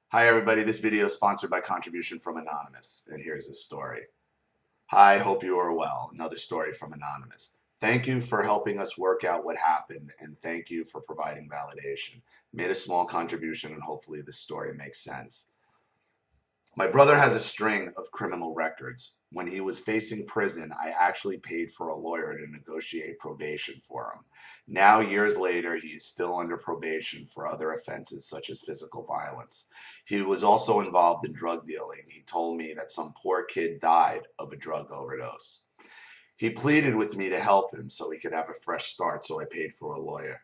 Hi everybody, this video is sponsored by contribution from Anonymous, and here's his story. Hi, hope you are well. Another story from Anonymous. Thank you for helping us work out what happened, and thank you for providing validation. Made a small contribution, and hopefully this story makes sense. My brother has a string of criminal records. When he was facing prison, I actually paid for a lawyer to negotiate probation for him. Now, years later, he is still under probation for other offenses such as physical violence. He was also involved in drug dealing. He told me that some poor kid died of a drug overdose. He pleaded with me to help him so he could have a fresh start, so I paid for a lawyer.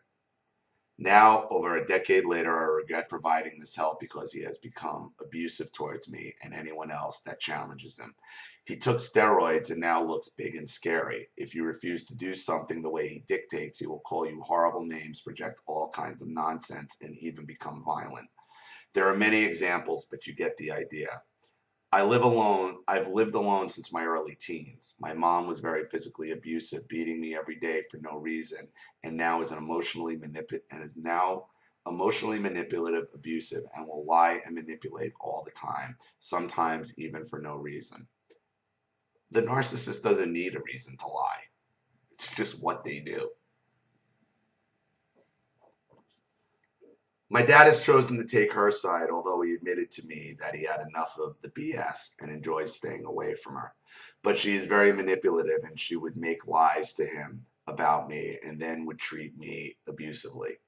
Now, over a decade later, I regret providing this help because he has become abusive towards me and anyone else that challenges him. He took steroids and now looks big and scary. If you refuse to do something the way he dictates, he will call you horrible names, project all kinds of nonsense, and even become violent. There are many examples, but you get the idea. I live alone. I've lived alone since my early teens. My mom was very physically abusive, beating me every day for no reason, and now is now emotionally manipulative, abusive, and will lie and manipulate all the time, sometimes even for no reason. The narcissist doesn't need a reason to lie. It's just what they do. My dad has chosen to take her side, although he admitted to me that he had enough of the BS and enjoys staying away from her. But she is very manipulative and she would make lies to him about me and then would treat me abusively.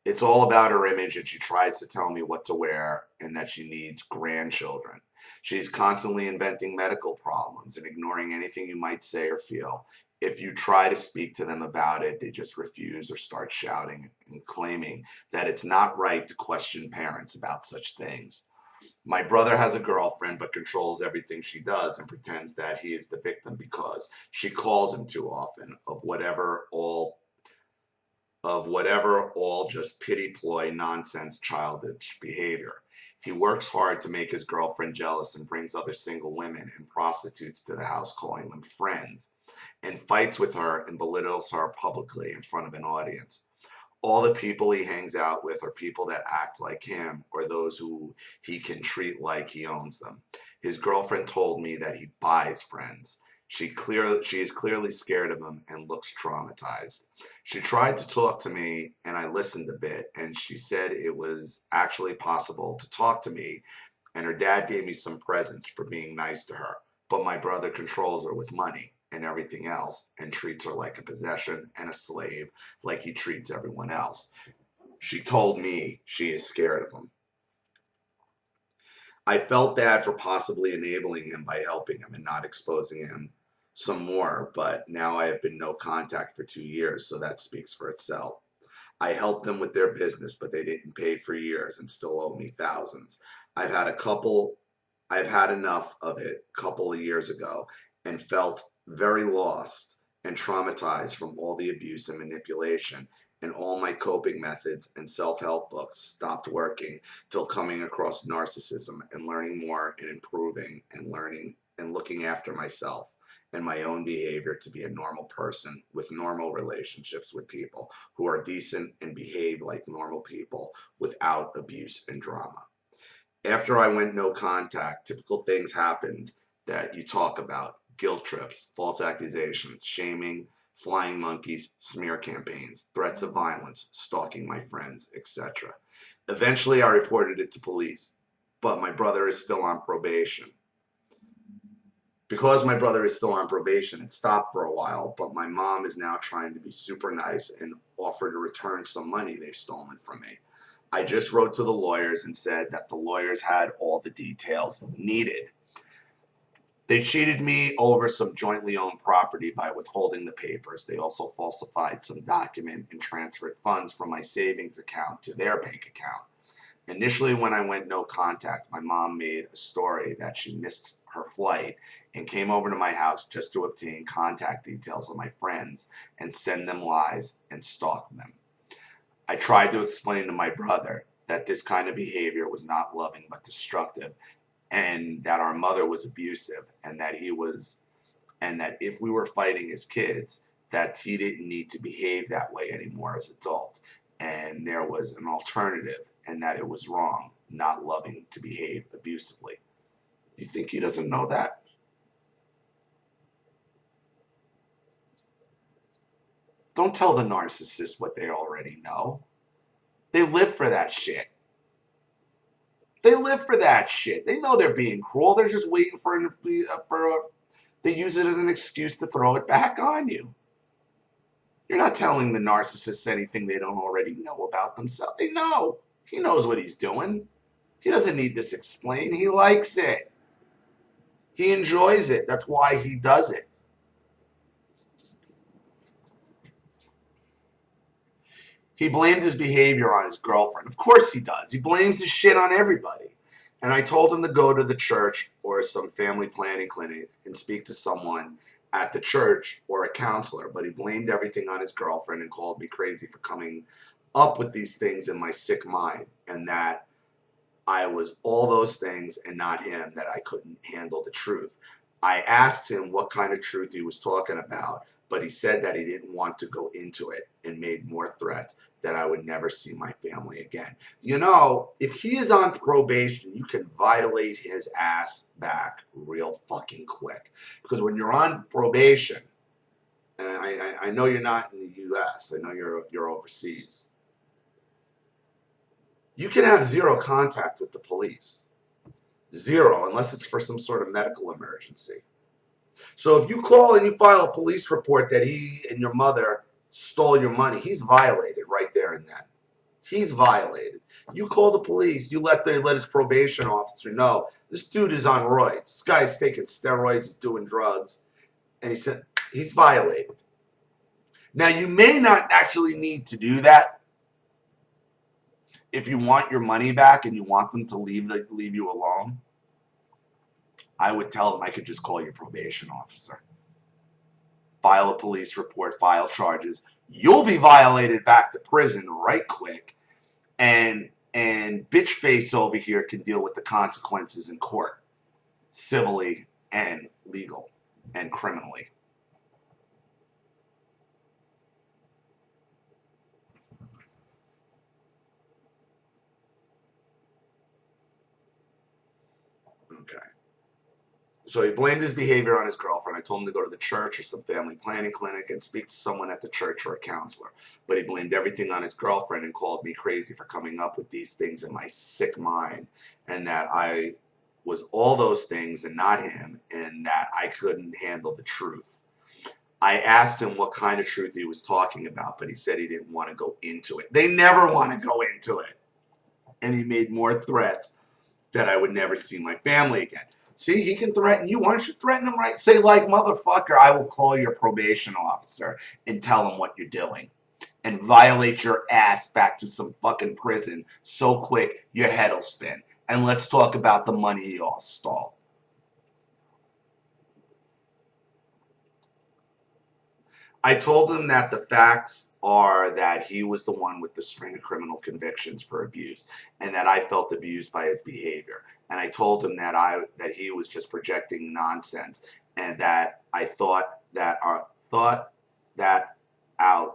It's all about her image, and she tries to tell me what to wear and that she needs grandchildren. She's constantly inventing medical problems and ignoring anything you might say or feel. If you try to speak to them about it, they just refuse or start shouting and claiming that it's not right to question parents about such things. My brother has a girlfriend but controls everything she does and pretends that he is the victim because she calls him too often of whatever all just pity ploy nonsense childish behavior. He works hard to make his girlfriend jealous and brings other single women and prostitutes to the house, calling them friends, and fights with her and belittles her publicly in front of an audience. All the people he hangs out with are people that act like him or those who he can treat like he owns them. His girlfriend told me that he buys friends. She is clearly scared of him and looks traumatized. She tried to talk to me and I listened a bit, and she said it was actually possible to talk to me, and her dad gave me some presents for being nice to her. But my brother controls her with money and everything else and treats her like a possession and a slave, like he treats everyone else. She told me she is scared of him. I felt bad for possibly enabling him by helping him and not exposing him some more, but now I have been no contact for 2 years, so that speaks for itself. I helped them with their business, but they didn't pay for years and still owe me thousands. I've had a couple, I've had enough of it a couple of years ago and felt very lost and traumatized from all the abuse and manipulation, and all my coping methods and self-help books stopped working till coming across narcissism and learning more and improving and learning and looking after myself and my own behavior to be a normal person with normal relationships with people who are decent and behave like normal people without abuse and drama. After I went no contact, typical things happened that you talk about: guilt trips, false accusations, shaming, flying monkeys, smear campaigns, threats of violence, stalking my friends, etc. Eventually, I reported it to police, but my brother is still on probation. Because my brother is still on probation, it stopped for a while, but my mom is now trying to be super nice and offer to return some money they've stolen from me. I just wrote to the lawyers and said that the lawyers had all the details needed. They cheated me over some jointly owned property by withholding the papers. They also falsified some document and transferred funds from my savings account to their bank account. Initially, when I went no contact, my mom made a story that she missed her flight and came over to my house just to obtain contact details of my friends and send them lies and stalk them. I tried to explain to my brother that this kind of behavior was not loving but destructive, and that our mother was abusive, and that if we were fighting as kids, that he didn't need to behave that way anymore as adults, and there was an alternative, and that it was wrong, not loving to behave abusively. You think he doesn't know that? Don't tell the narcissist what they already know. They live for that shit. They live for that shit. They know they're being cruel. They're just waiting they use it as an excuse to throw it back on you. You're not telling the narcissist anything they don't already know about themselves. They know. He knows what he's doing. He doesn't need this explained. He likes it. He enjoys it. That's why he does it. He blamed his behavior on his girlfriend. Of course he does. He blames his shit on everybody. And I told him to go to the church or some family planning clinic and speak to someone at the church or a counselor. But he blamed everything on his girlfriend and called me crazy for coming up with these things in my sick mind, and that I was all those things and not him, that I couldn't handle the truth. I asked him what kind of truth he was talking about, but he said that he didn't want to go into it and made more threats that I would never see my family again. You know, if he is on probation, you can violate his ass back real fucking quick. Because when you're on probation, and I know you're not in the U.S., I know you're overseas, you can have zero contact with the police. Zero, unless it's for some sort of medical emergency. So if you call and you file a police report that he and your mother stole your money, he's violated right there and then. He's violated. You call the police, you let his probation officer know, this dude is on roids. This guy's taking steroids, he's doing drugs, and he said he's violated. Now, you may not actually need to do that if you want your money back and you want them to leave you alone. I would tell them I could just call your probation officer. File a police report, file charges. You'll be violated back to prison right quick. And bitch face over here can deal with the consequences in court, civilly and legal and criminally. Okay. So he blamed his behavior on his girlfriend. I told him to go to the church or some family planning clinic and speak to someone at the church or a counselor. But he blamed everything on his girlfriend and called me crazy for coming up with these things in my sick mind, and that I was all those things and not him, and that I couldn't handle the truth. I asked him what kind of truth he was talking about, but he said he didn't want to go into it. They never want to go into it. And he made more threats that I would never see my family again. See, he can threaten you. Why don't you threaten him, right? Say, like, motherfucker, I will call your probation officer and tell him what you're doing. And violate your ass back to some fucking prison so quick your head will spin. And let's talk about the money you all stole. I told him that the facts are that he was the one with the string of criminal convictions for abuse, and that I felt abused by his behavior. And I told him that he was just projecting nonsense, and that I thought that our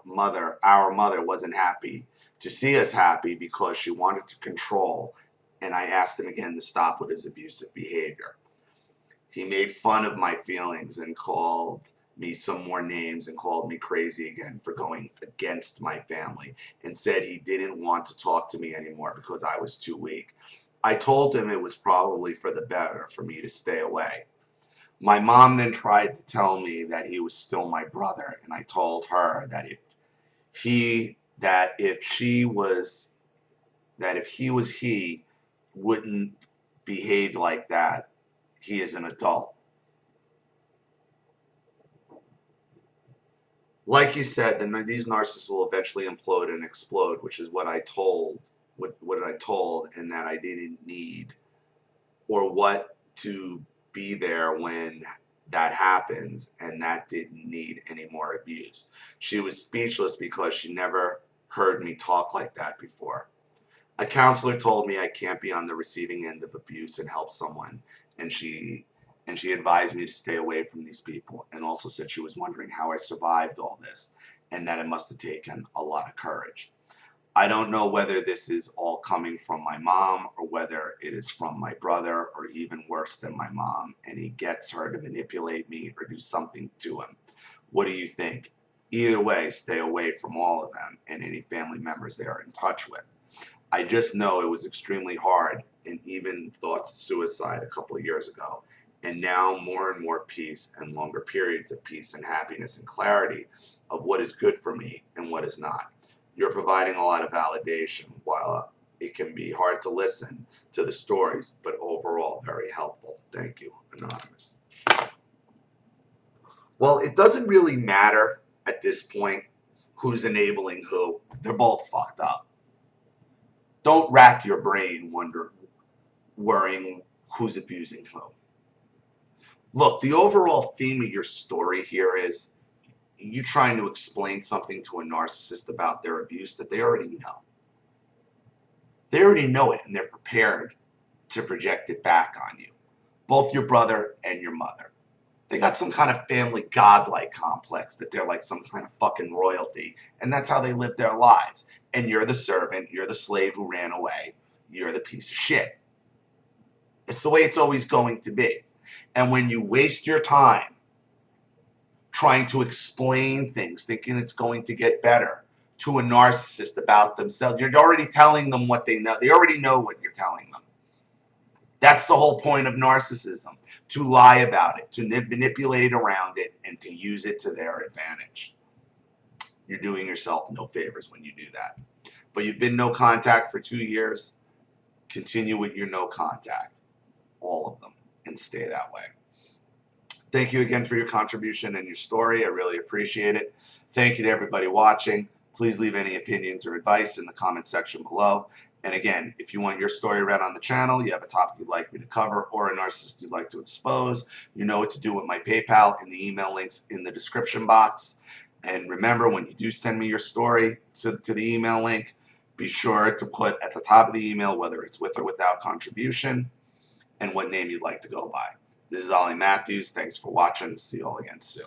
mother wasn't happy to see us happy because she wanted to control. And I asked him again to stop with his abusive behavior. He made fun of my feelings and called me some more names and called me crazy again for going against my family, and said he didn't want to talk to me anymore because I was too weak. I told him it was probably for the better for me to stay away. My mom then tried to tell me that he was still my brother, and I told her that if he wouldn't behave like that. He is an adult. Like you said, these narcissists will eventually implode and explode, which is what I told, and that I didn't need or what to be there when that happens, and that didn't need any more abuse. She was speechless because she never heard me talk like that before. A counselor told me I can't be on the receiving end of abuse and help someone, and she advised me to stay away from these people, and also said she was wondering how I survived all this, and that it must have taken a lot of courage. I don't know whether this is all coming from my mom or whether it is from my brother or even worse than my mom, and he gets her to manipulate me or do something to him. What do you think? Either way, stay away from all of them and any family members they are in touch with. I just know it was extremely hard and even thoughts of suicide a couple of years ago. And now more and more peace and longer periods of peace and happiness and clarity of what is good for me and what is not. You're providing a lot of validation while it can be hard to listen to the stories, but overall very helpful. Thank you, Anonymous. Well, it doesn't really matter at this point who's enabling who. They're both fucked up. Don't rack your brain worrying who's abusing who. Look, the overall theme of your story here is you trying to explain something to a narcissist about their abuse that they already know. They already know it, and they're prepared to project it back on you. Both your brother and your mother. They got some kind of family godlike complex that they're like some kind of fucking royalty, and that's how they live their lives. And you're the servant, you're the slave who ran away, you're the piece of shit. It's the way it's always going to be. And when you waste your time trying to explain things, thinking it's going to get better, to a narcissist about themselves, you're already telling them what they know. They already know what you're telling them. That's the whole point of narcissism, to lie about it, to manipulate around it, and to use it to their advantage. You're doing yourself no favors when you do that. But you've been no contact for 2 years. Continue with your no contact, all of them, and stay that way. Thank you again for your contribution and your story. I really appreciate it. Thank you to everybody watching. Please leave any opinions or advice in the comment section below. And again, if you want your story read on the channel, you have a topic you'd like me to cover, or a narcissist you'd like to expose, you know what to do with my PayPal and the email links in the description box. And remember, when you do send me your story to the email link, be sure to put at the top of the email whether it's with or without contribution and what name you'd like to go by. This is Ollie Matthews. Thanks for watching. See you all again soon.